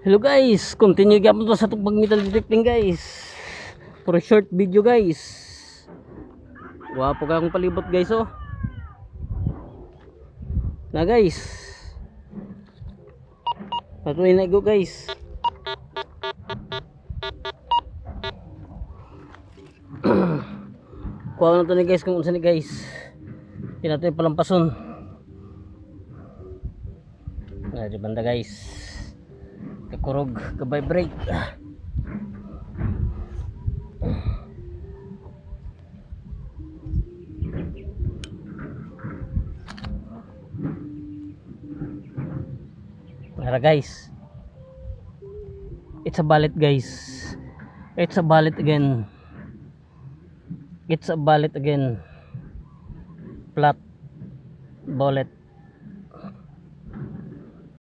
Hello guys, continue gyapon to sa tupag metal detecting guys. For a short video guys. Wapo ka akong palibot guys oh. Na guys. Patuloy na go guys. Kuha na to ni guys kung unsa ni guys. Hindi natin palampason. Na di banda guys. Kakurog, ka-vibrate. Tara guys. It's a bullet guys. It's a bullet again. It's a bullet again. Flat bullet.